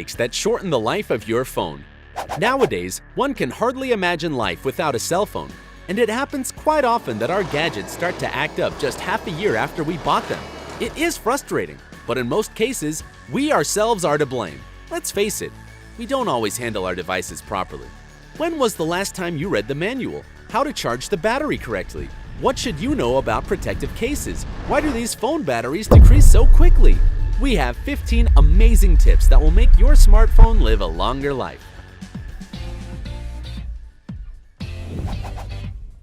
that shorten the life of your phone. Nowadays, one can hardly imagine life without a cell phone, and it happens quite often that our gadgets start to act up just half a year after we bought them. It is frustrating, but in most cases, we ourselves are to blame. Let's face it, we don't always handle our devices properly. When was the last time you read the manual? How to charge the battery correctly? What should you know about protective cases? Why do these phone batteries decrease so quickly? We have 15 amazing tips that will make your smartphone live a longer life.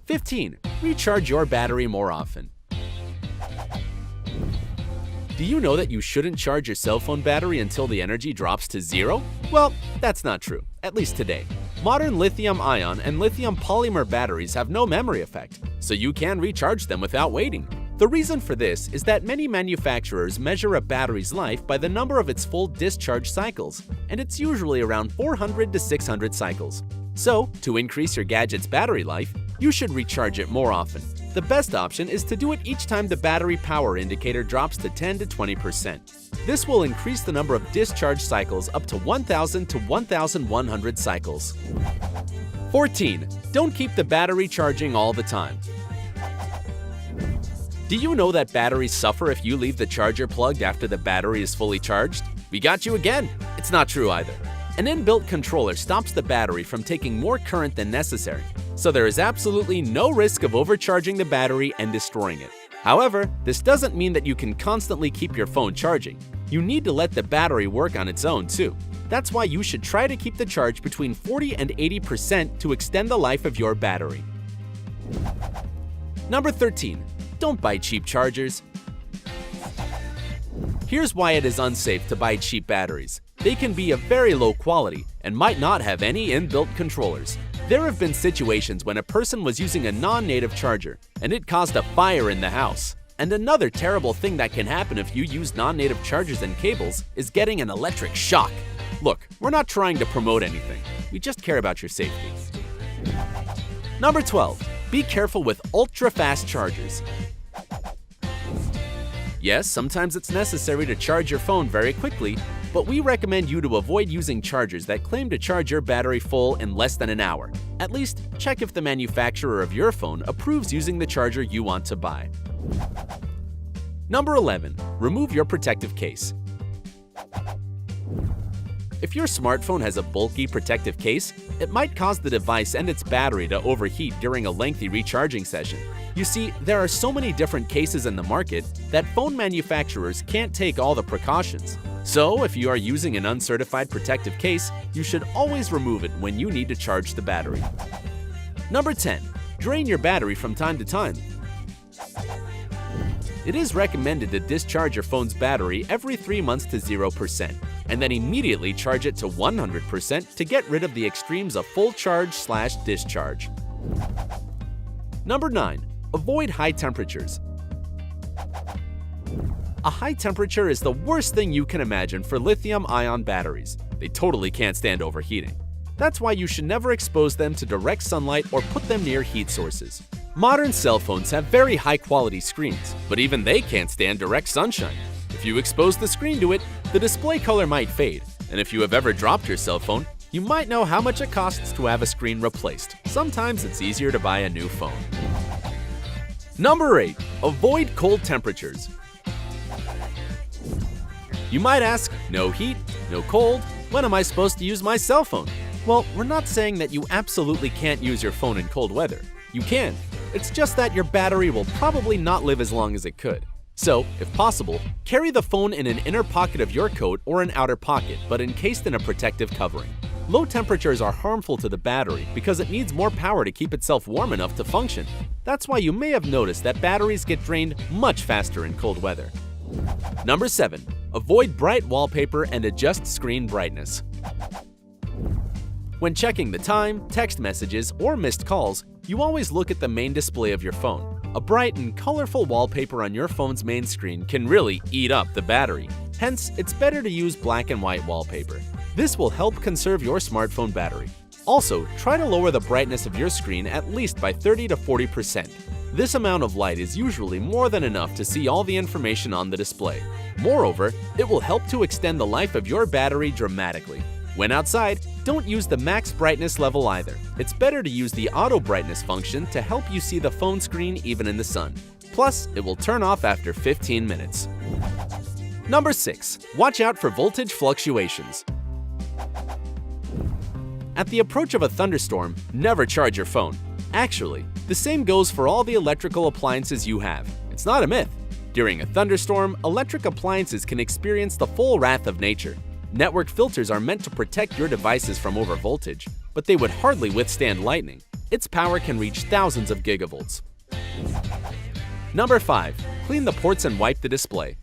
15. Recharge your battery more often. Do you know that you shouldn't charge your cell phone battery until the energy drops to zero? Well, that's not true, at least today. Modern lithium-ion and lithium polymer batteries have no memory effect, so you can recharge them without waiting. The reason for this is that many manufacturers measure a battery's life by the number of its full discharge cycles, and it's usually around 400 to 600 cycles. So, to increase your gadget's battery life, you should recharge it more often. The best option is to do it each time the battery power indicator drops to 10 to 20%. This will increase the number of discharge cycles up to 1,000 to 1,100 cycles. 14. Don't keep the battery charging all the time. Do you know that batteries suffer if you leave the charger plugged after the battery is fully charged? We got you again! It's not true either. An inbuilt controller stops the battery from taking more current than necessary, so there is absolutely no risk of overcharging the battery and destroying it. However, this doesn't mean that you can constantly keep your phone charging. You need to let the battery work on its own too. That's why you should try to keep the charge between 40 and 80% to extend the life of your battery. Number 13. Don't buy cheap chargers. Here's why it is unsafe to buy cheap batteries. They can be of very low quality and might not have any inbuilt controllers. There have been situations when a person was using a non-native charger and it caused a fire in the house. And another terrible thing that can happen if you use non-native chargers and cables is getting an electric shock. Look, we're not trying to promote anything. We just care about your safety. Number 12. Be careful with ultra-fast chargers. Yes, sometimes it's necessary to charge your phone very quickly, but we recommend you to avoid using chargers that claim to charge your battery full in less than an hour. At least, check if the manufacturer of your phone approves using the charger you want to buy. Number 11. Remove your protective case. If your smartphone has a bulky protective case, it might cause the device and its battery to overheat during a lengthy recharging session. You see, there are so many different cases in the market that phone manufacturers can't take all the precautions. So, if you are using an uncertified protective case, you should always remove it when you need to charge the battery. Number 10. Drain your battery from time to time. It is recommended to discharge your phone's battery every 3 months to 0%, and then immediately charge it to 100% to get rid of the extremes of full charge/discharge. Number 9. Avoid high temperatures. A high temperature is the worst thing you can imagine for lithium-ion batteries. They totally can't stand overheating. That's why you should never expose them to direct sunlight or put them near heat sources. Modern cell phones have very high-quality screens, but even they can't stand direct sunshine. If you expose the screen to it, the display color might fade, and if you have ever dropped your cell phone, you might know how much it costs to have a screen replaced. Sometimes it's easier to buy a new phone. Number 8. Avoid cold temperatures. You might ask, no heat, no cold, when am I supposed to use my cell phone? Well, we're not saying that you absolutely can't use your phone in cold weather. You can. It's just that your battery will probably not live as long as it could. So, if possible, carry the phone in an inner pocket of your coat or an outer pocket, but encased in a protective covering. Low temperatures are harmful to the battery because it needs more power to keep itself warm enough to function. That's why you may have noticed that batteries get drained much faster in cold weather. Number 7. Avoid bright wallpaper and adjust screen brightness. When checking the time, text messages, or missed calls, you always look at the main display of your phone. A bright and colorful wallpaper on your phone's main screen can really eat up the battery. Hence, it's better to use black and white wallpaper. This will help conserve your smartphone battery. Also, try to lower the brightness of your screen at least by 30 to 40%. This amount of light is usually more than enough to see all the information on the display. Moreover, it will help to extend the life of your battery dramatically. When outside, don't use the max brightness level either. It's better to use the auto brightness function to help you see the phone screen even in the sun. Plus, it will turn off after 15 minutes. Number 6. Watch out for voltage fluctuations. At the approach of a thunderstorm, never charge your phone. Actually, the same goes for all the electrical appliances you have. It's not a myth. During a thunderstorm, electric appliances can experience the full wrath of nature. Network filters are meant to protect your devices from overvoltage, but they would hardly withstand lightning. Its power can reach thousands of gigavolts. Number 5. Clean the ports and wipe the display.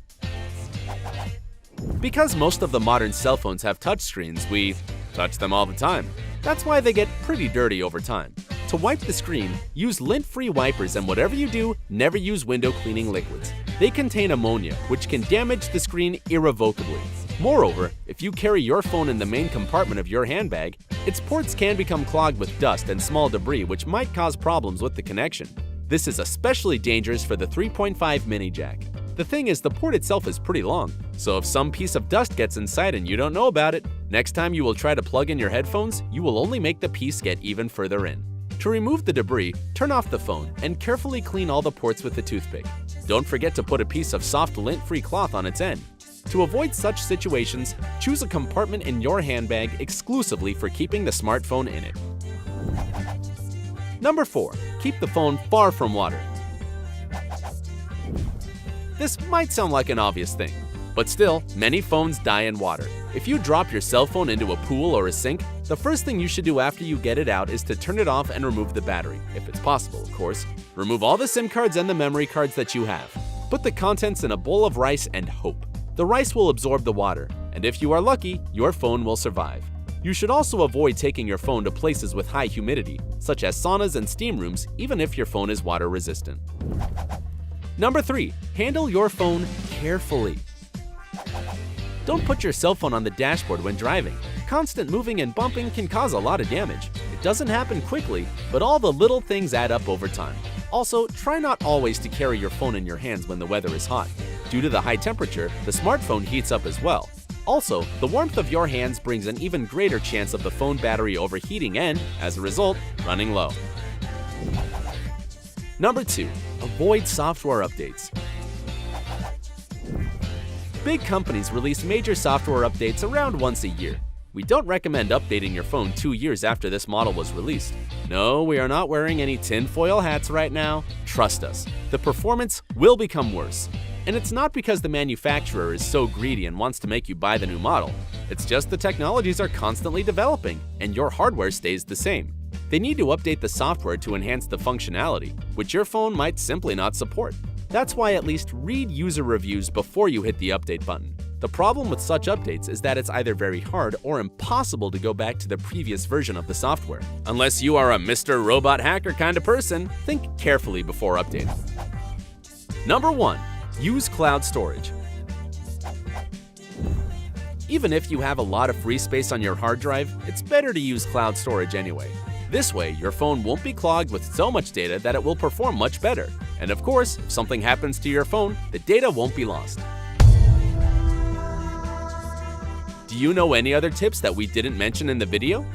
Because most of the modern cell phones have touchscreens, we touch them all the time. That's why they get pretty dirty over time. To wipe the screen, use lint-free wipers, and whatever you do, never use window cleaning liquids. They contain ammonia, which can damage the screen irrevocably. Moreover, if you carry your phone in the main compartment of your handbag, its ports can become clogged with dust and small debris, which might cause problems with the connection. This is especially dangerous for the 3.5 mini jack. The thing is, the port itself is pretty long, so if some piece of dust gets inside and you don't know about it, next time you will try to plug in your headphones, you will only make the piece get even further in. To remove the debris, turn off the phone and carefully clean all the ports with a toothpick. Don't forget to put a piece of soft lint-free cloth on its end. To avoid such situations, choose a compartment in your handbag exclusively for keeping the smartphone in it. Number 4. Keep the phone far from water. This might sound like an obvious thing, but still, many phones die in water. If you drop your cell phone into a pool or a sink, the first thing you should do after you get it out is to turn it off and remove the battery, if it's possible, of course. Remove all the SIM cards and the memory cards that you have. Put the contents in a bowl of rice and hope. The rice will absorb the water, and if you are lucky, your phone will survive. You should also avoid taking your phone to places with high humidity, such as saunas and steam rooms, even if your phone is water resistant. Number 3. Handle your phone carefully. Don't put your cell phone on the dashboard when driving. Constant moving and bumping can cause a lot of damage. It doesn't happen quickly, but all the little things add up over time. Also, try not always to carry your phone in your hands when the weather is hot. Due to the high temperature, the smartphone heats up as well. Also, the warmth of your hands brings an even greater chance of the phone battery overheating and, as a result, running low. Number 2. Avoid software updates. Big companies release major software updates around once a year. We don't recommend updating your phone 2 years after this model was released. No, we are not wearing any tinfoil hats right now. Trust us, the performance will become worse. And it's not because the manufacturer is so greedy and wants to make you buy the new model. It's just the technologies are constantly developing, and your hardware stays the same. They need to update the software to enhance the functionality, which your phone might simply not support. That's why at least read user reviews before you hit the update button. The problem with such updates is that it's either very hard or impossible to go back to the previous version of the software. Unless you are a Mr. Robot Hacker kind of person, think carefully before updating. Number 1. Use cloud storage. Even if you have a lot of free space on your hard drive, it's better to use cloud storage anyway. This way, your phone won't be clogged with so much data that it will perform much better. And of course, if something happens to your phone, the data won't be lost. Do you know any other tips that we didn't mention in the video?